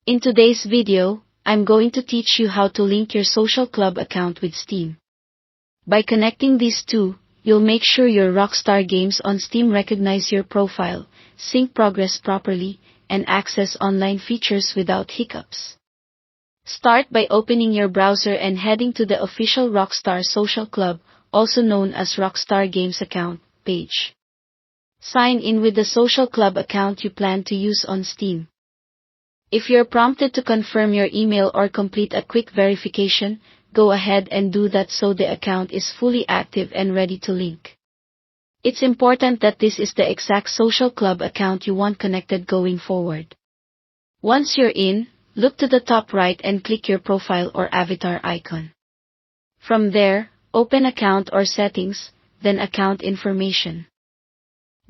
In today's video, I'm going to teach you how to link your social club account with Steam. By connecting these two, you'll make sure your Rockstar Games on Steam recognize your profile, sync progress properly, and access online features without hiccups. Start by opening your browser and heading to the official Rockstar Social Club, also known as Rockstar Games account, page. Sign in with the social club account you plan to use on Steam. If you're prompted to confirm your email or complete a quick verification, go ahead and do that so the account is fully active and ready to link. It's important that this is the exact social club account you want connected going forward. Once you're in, look to the top right and click your profile or avatar icon. From there, open Account or Settings, then Account Information.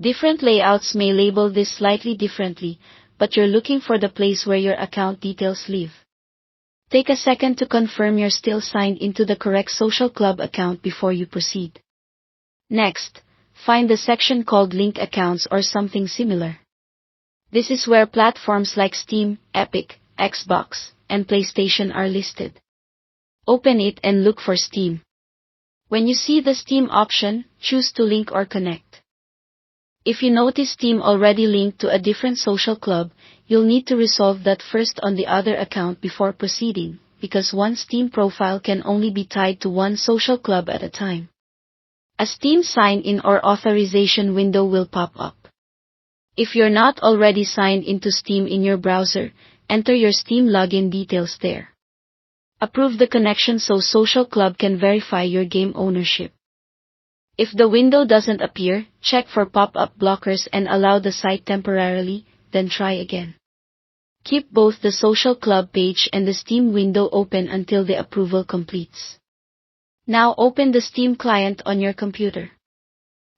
Different layouts may label this slightly differently, but you're looking for the place where your account details live. Take a second to confirm you're still signed into the correct social club account before you proceed. Next, find the section called Link Accounts or something similar. This is where platforms like Steam, Epic, Xbox, and PlayStation are listed. Open it and look for Steam. When you see the Steam option, choose to link or connect. If you notice Steam already linked to a different social club, you'll need to resolve that first on the other account before proceeding, because one Steam profile can only be tied to one social club at a time. A Steam sign-in or authorization window will pop up. If you're not already signed into Steam in your browser, enter your Steam login details there. Approve the connection so Social Club can verify your game ownership. If the window doesn't appear, check for pop-up blockers and allow the site temporarily, then try again. Keep both the Social Club page and the Steam window open until the approval completes. Now open the Steam client on your computer.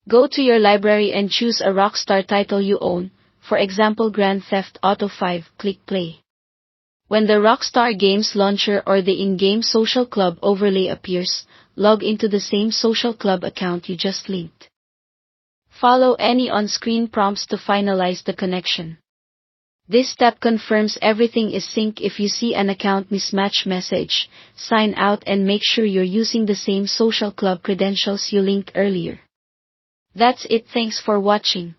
Go to your library and choose a Rockstar title you own, for example Grand Theft Auto 5, click play. When the Rockstar Games launcher or the in-game social club overlay appears, log into the same social club account you just linked. Follow any on-screen prompts to finalize the connection. This step confirms everything is synced. If you see an account mismatch message, sign out and make sure you're using the same social club credentials you linked earlier. That's it. Thanks for watching.